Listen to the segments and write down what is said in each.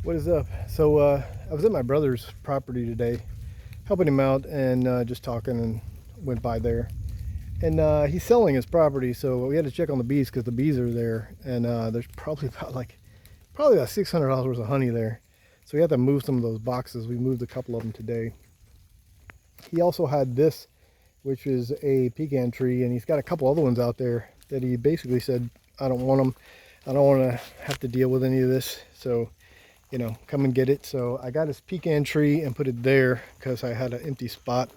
What is up? So I was at my brother's property today, helping him out and just talking, and went by there. And he's selling his property, so we had to check on the bees because the bees are there, and there's probably about $600 worth of honey there. So we had to move some of those boxes. We moved a couple of them today. He also had this, which is a pecan tree, and he's got a couple other ones out there that he basically said, I don't want them. I don't want to have to deal with any of this. So come and get it. So I got his pecan tree and put it there because I had an empty spot.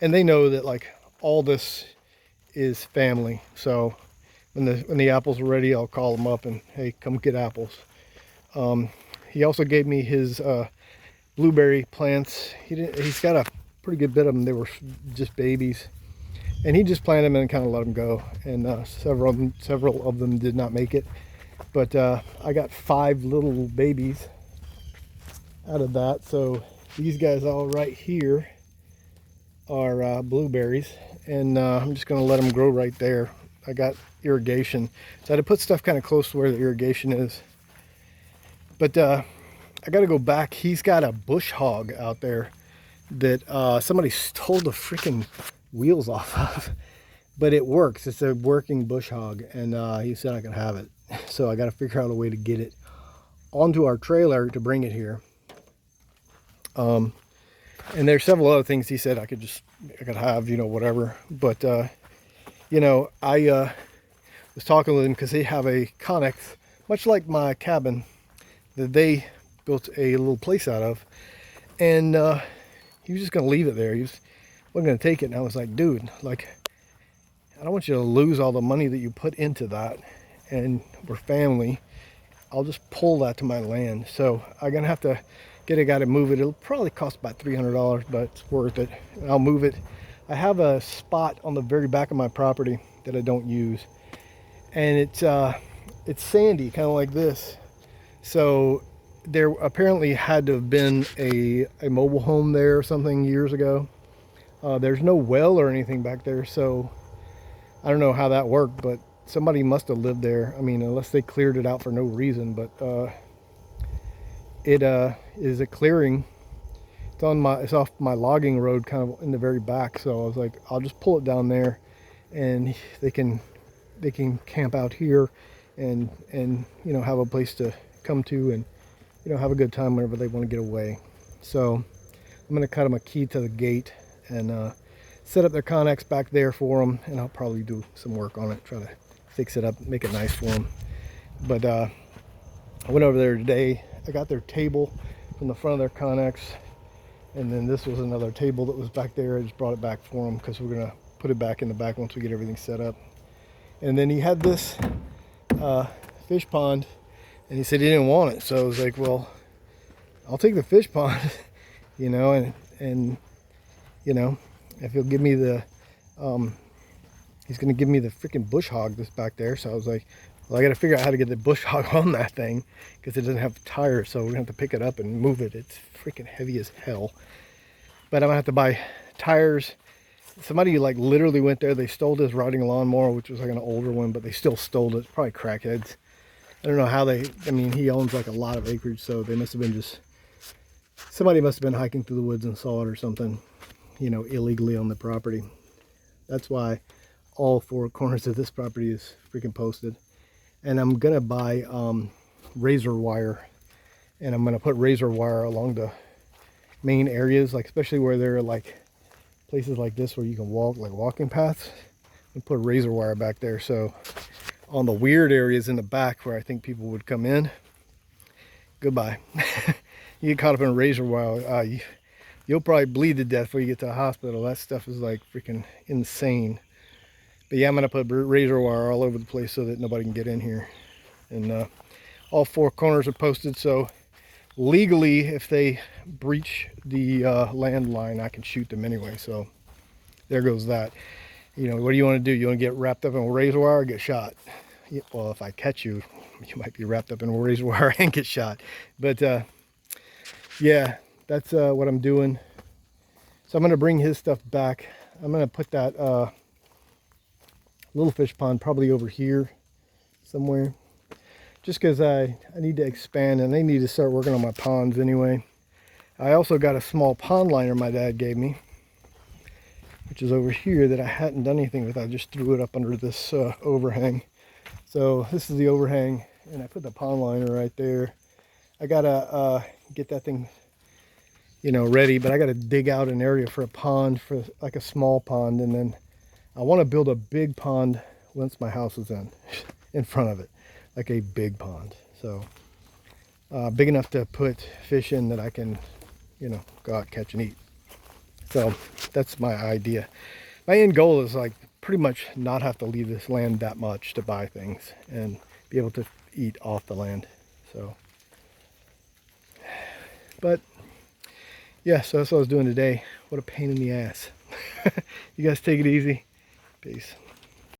And they know that like all this is family. So when the apples are ready, I'll call them up and, hey, come get apples. He also gave me his blueberry plants. He's got a pretty good bit of them. They were just babies. And he just planted them and kind of let them go. And several of them did not make it. But I got 5 little babies out of that. So these guys all right here are blueberries, and I'm just going to let them grow right there. I got irrigation, so I had to put stuff kind of close to where the irrigation is. But I got to go back. He's got a bush hog out there that somebody stole the freaking wheels off of, but it works. It's a working bush hog, and he said I could have it. So I got to figure out a way to get it onto our trailer to bring it here. And there's several other things he said I could have, whatever. But, I was talking with him because they have a Connex, much like my cabin, that they built a little place out of. And he was just going to leave it there. He wasn't going to take it. And I was like, dude, like, I don't want you to lose all the money that you put into that. And we're family. I'll just pull that to my land. So I'm going to have to get a guy to move it. It'll probably cost about $300, but it's worth it. I'll move it. I have a spot on the very back of my property that I don't use, and it's sandy, kind of like this. So there apparently had to have been a mobile home there or something years ago. There's no well or anything back there, so I don't know how that worked, but somebody must have lived there. I mean, unless they cleared it out for no reason. But it is a clearing. It's off my logging road, kind of in the very back. So I was like, I'll just pull it down there, and they can camp out here, and have a place to come to, and have a good time whenever they want to get away. So I'm gonna cut them a key to the gate and set up their Connex back there for them, and I'll probably do some work on it, try to fix it up, make it nice for them. But I went over there today. I got their table from the front of their Connex, and then this was another table that was back there. I just brought it back for them because we're gonna put it back in the back once we get everything set up. And then he had this fish pond, and he said he didn't want it. So I was like, well, I'll take the fish pond, and if he'll give me the he's gonna give me the freaking bush hog that's back there. So I was like, well, I got to figure out how to get the bush hog on that thing because it doesn't have tires, so we're gonna have to pick it up and move it. It's freaking heavy as hell. But I'm gonna have to buy tires. Somebody like literally went there. They stole his riding lawnmower, which was like an older one, but they still stole it. Probably crackheads. I don't know how he owns like a lot of acreage, so they must have been somebody must have been hiking through the woods and saw it or something, illegally on the property. That's why all 4 corners of this property is freaking posted. And I'm gonna buy razor wire, and I'm gonna put razor wire along the main areas, like especially where there are like places like this where you can walk, like walking paths, and put razor wire back there. So on the weird areas in the back where I think people would come in, goodbye. You get caught up in razor wire, you'll probably bleed to death before you get to the hospital. That stuff is like freaking insane. But yeah, I'm gonna put razor wire all over the place so that nobody can get in here. And all 4 corners are posted, so legally, if they breach the landline, I can shoot them anyway. So there goes that. What do you want to do? You want to get wrapped up in razor wire or get shot? Well, if I catch you, you might be wrapped up in razor wire and get shot. But yeah, that's what I'm doing. So I'm gonna bring his stuff back. I'm gonna put that little fish pond probably over here somewhere. just because I need to expand and I need to start working on my ponds anyway. I also got a small pond liner my dad gave me, which is over here, that I hadn't done anything with. I just threw it up under this overhang. So this is the overhang, and I put the pond liner right there. I gotta get that thing, you know, ready, but I gotta dig out an area for a pond, for like a small pond, and then I want to build a big pond once my house is in front of it, like a big pond. So big enough to put fish in that I can, you know, go out, catch and eat. So that's my idea. My end goal is like pretty much not have to leave this land that much to buy things and be able to eat off the land. So, but yeah, so that's what I was doing today. What a pain in the ass. You guys take it easy. Peace.